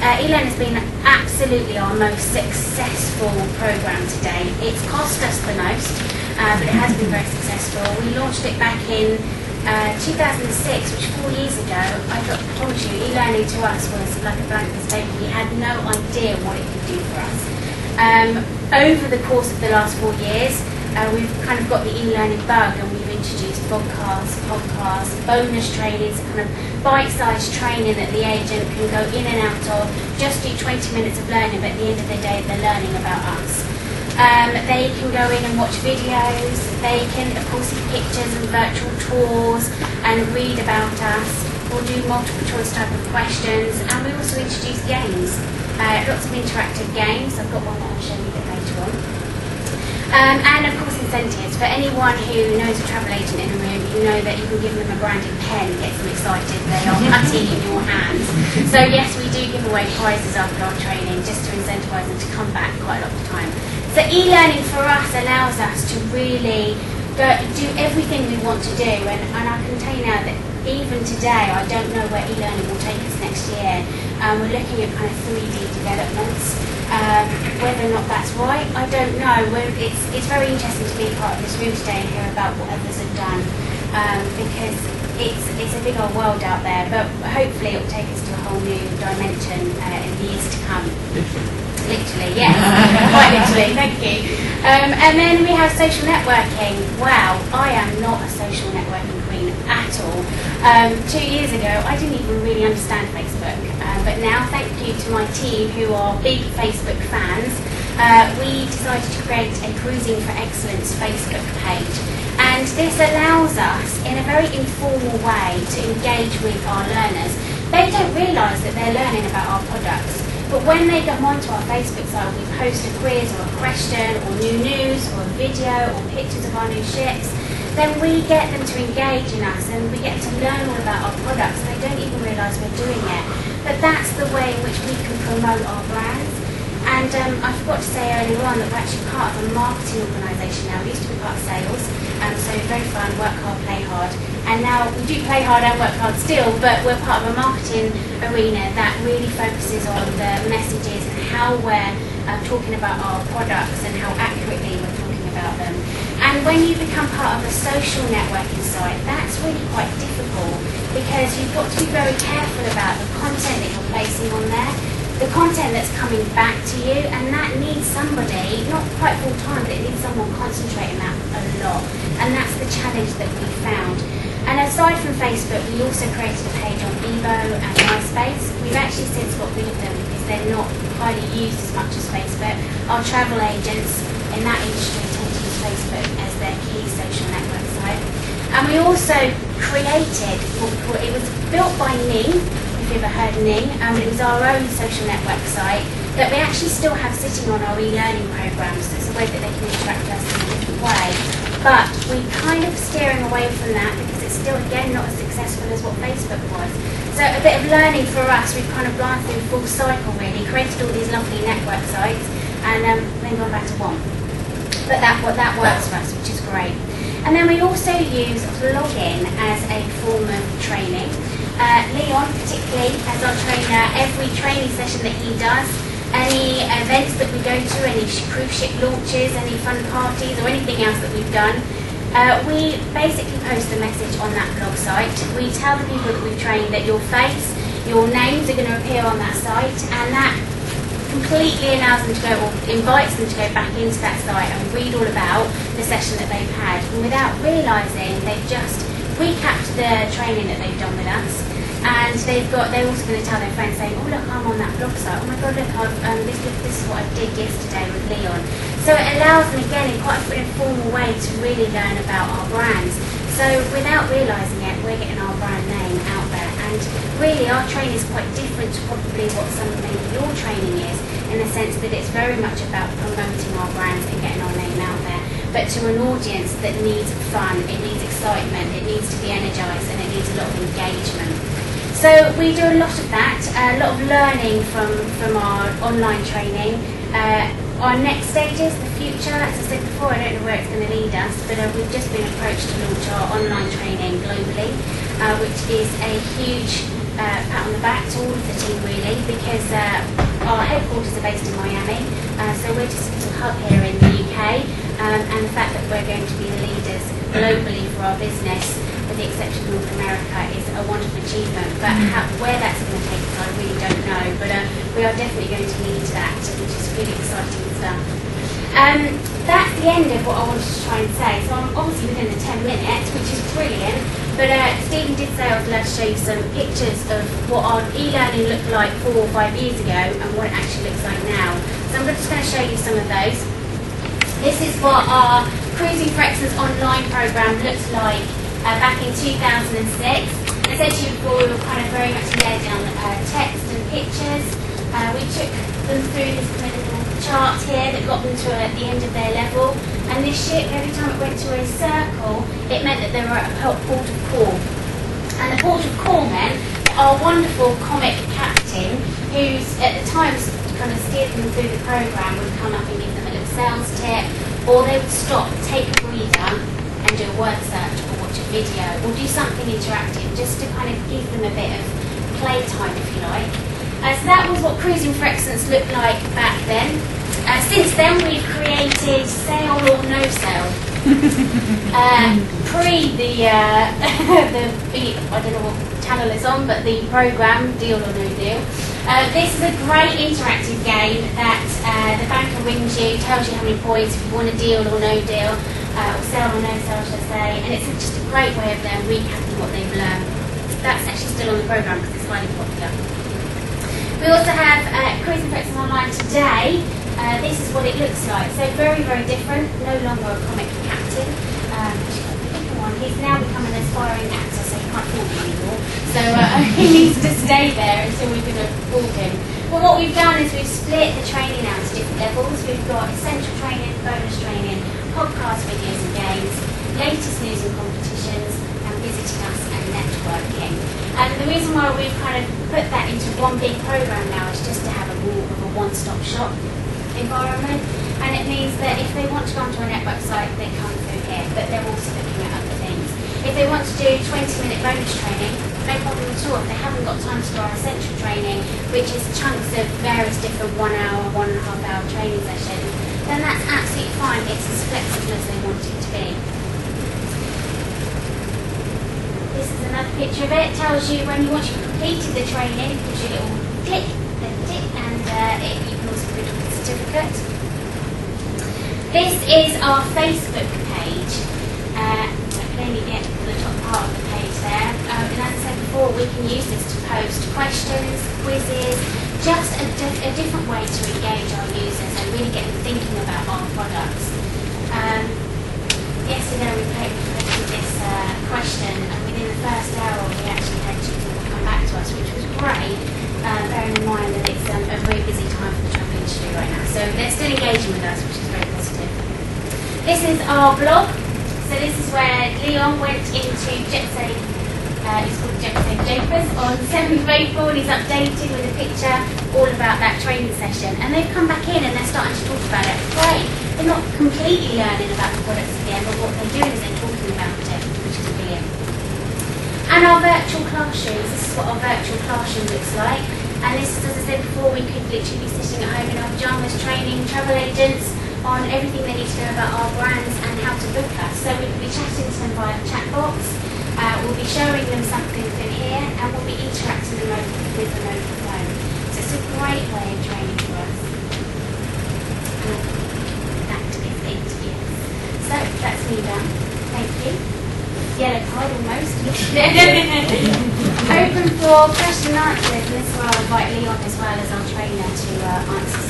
eLearn has been absolutely our most successful program to date. It's cost us the most, but it has been very successful. We launched it back in 2006, which 4 years ago. I promise you, e-learning to us was like a blank mistake. We had no idea what it could do for us. Over the course of the last 4 years, we've kind of got the e-learning bug, and we've introduced podcasts, bonus trainings, kind of bite-sized training that the agent can go in and out of, just do 20 minutes of learning, but at the end of the day, they're learning about us. They can go in and watch videos, they can of course see pictures and virtual tours and read about us. We'll do multiple choice type of questions, and we also introduce games, lots of interactive games. I've got one that I'll show you a bit later on. And of course incentives. For anyone who knows a travel agent in the room, you know that you can give them a branded pen, get them excited, they are putty in your hands. So yes, we do give away prizes after our training just to incentivise them to come back quite a lot of the time. So e-learning for us allows us to really do everything we want to do, and I can tell you now that even today I don't know where e-learning will take us next year. We're looking at kind of 3D developments. Whether or not that's right, I don't know. It's very interesting to be part of this room today and hear about what others have done, because it's a big old world out there, but hopefully it will take us to a whole new dimension in the years to come. Literally, yes. Quite literally, thank you. And then we have social networking. Wow, I am not a social networking queen at all. 2 years ago, I didn't even really understand Facebook. But now, thank you to my team who are big Facebook fans, we decided to create a Cruising for Excellence Facebook page. And this allows us, in a very informal way, to engage with our learners. They don't realise that they're learning about our products. But when they come onto our Facebook site, we post a quiz or a question or new news or a video or pictures of our new ships, then we get them to engage in us and we get to learn all about our products. They don't even realise we're doing it. But that's the way in which we can promote our brands. And I forgot to say earlier on that we're actually part of a marketing organisation now. We used to be part of sales, so very fun, work hard, play hard. And now we do play hard and work hard still, but we're part of a marketing arena that really focuses on the messages and how we're talking about our products and how accurately we're talking about them. And when you become part of a social networking site, that's really quite difficult, because you've got to be very careful about the content that you're placing on there, the content that's coming back to you, and that needs somebody, not quite full time, but it needs someone concentrating that a lot. And that's the challenge that we found. And aside from Facebook, we also created a page on Bebo and MySpace. We've actually since got rid of them because they're not highly used as much as Facebook. Our travel agents in that industry tend to use Facebook as their key social network site. And we also created, it was built by Ning, if you've ever heard Ning, it was our own social network site that we actually still have sitting on our e-learning programs. So it's a way that they can interact with us in a different way. But we're kind of steering away from that because it's still, again, not as successful as what Facebook was. So a bit of learning for us, we've kind of gone through full cycle really, created all these lovely network sites and then gone back to one. But that works for us, which is great. And then we also use vlogging as a form of training. Leon particularly as our trainer, every training session that he does, any events that we go to, any cruise ship launches, any fun parties or anything else that we've done, we basically post the message on that blog site. We tell the people that we've trained that your face, your names are going to appear on that site, and that completely allows them to go, or invites them to go back into that site and read all about the session that they've had. And without realising, they've just recapped the training that they've done with us. And they're also going to tell their friends saying, oh look, I'm on that blog site, oh my god, look, this is what I did yesterday with Leon. So it allows them, again, in quite an informal way to really learn about our brands. So without realising it, we're getting our brand name out there. And really our training is quite different to probably what some of maybe your training is, in the sense that it's very much about promoting our brands and getting our name out there. But to an audience that needs fun, it needs excitement, it needs to be energised, and it needs a lot of engagement. So we do a lot of that, a lot of learning from our online training. Our next stages, the future, as I said before, I don't know where it's going to lead us, but we've just been approached to launch our online training globally, which is a huge pat on the back to all of the team really, because our headquarters are based in Miami, so we're just a little hub here in the UK, and the fact that we're going to be the leaders globally for our business, with the exception of North America, is a wonderful achievement. But where that's going to take us, I really don't know. But we are definitely going to lead that, which is really exciting stuff. That's the end of what I wanted to try and say. So I'm obviously within the 10 minutes, which is brilliant. But Stephen did say I was allowed to show you some pictures of what our e-learning looked like 4 or 5 years ago and what it actually looks like now. So I'm just going to show you some of those. This is what our Cruising for Excellence online program looked like back in 2006. As I said to you before, we were kind of very much led on text and pictures. We took them through this kind of little chart here that got them to at the end of their level. And this ship, every time it went to a circle, it meant that they were at a port of call. And the port of call meant that our wonderful comic captain, who's at the times kind of steered them through the programme, would come up and give them a little sales tip, or they would stop, take a breather, and do a word search or watch a video, or do something interactive, just to kind of give them a bit of playtime, if you like. So that was what Cruising for Excellence looked like back then. Since then, we've created Sail or No Sail. Pre the I don't know what channel it's on, but the programme Deal or No Deal. This is a great interactive game that the banker rings you, tells you how many points, if you want a deal or no deal, or sell or no sell, should I say, and it's just a great way of them recapping what they've learned. That's actually still on the programme because it's highly popular. We also have Cruising for Excellence Online today. This is what it looks like. So very, very different. No longer a comic captain. He's now become an aspiring actor, so he can't afford him anymore. So he needs to stay there until we can afford him. But what we've done is we've split the training out to different levels. We've got essential training, bonus training, podcast videos and games, latest news and competitions, and visiting us and networking. And the reason why we've kind of put that into one big program now is just to have a more of a one-stop shop environment, and it means that if they want to go onto a network site, they come through here, but they're also looking at other things. If they want to do 20-minute bonus training, no problem at all. If they haven't got time to do our essential training, which is chunks of various different 1 hour, 1.5 hour training sessions, then that's absolutely fine. It's as flexible as they want it to be. This is another picture of it. It tells you when once you've completed the training, it gives you a little click, then tick, and you can also print off the certificate. This is our Facebook page. I can only get to the top part of the page there. And as I said before, we can use this to post questions, quizzes, just a different way to engage our users and really get them thinking about our products. Yesterday we posted this question, and within the first hour we actually had 2 people come back to us, which was great, bearing in mind that it's a very busy time for the travel industry right now. So they're still engaging with us, which is very positive. This is our blog. So this is where Leon went into JetSafe, it's called JetSafe Japers, on 7th of April, and he's updated with a picture all about that training session. And they've come back in and they're starting to talk about it. Great. They're not completely learning about the products again, but what they're doing is they're talking about it, which is brilliant. And our virtual classrooms. This is what our virtual classroom looks like. And this is, as I said before, we could literally be sitting at home in our pyjamas training travel agents on everything they need to know about our brands and how to book us. So we could be chatting to them via the chat box, we'll be showing them something through here, and we'll be interacting with them over the phone. So it's a great way of training for us. That is it, yes. So that's me done. Thank you. Yellow card almost. Open for question and answers, and this is where I'll invite Leon as well as our trainer to answer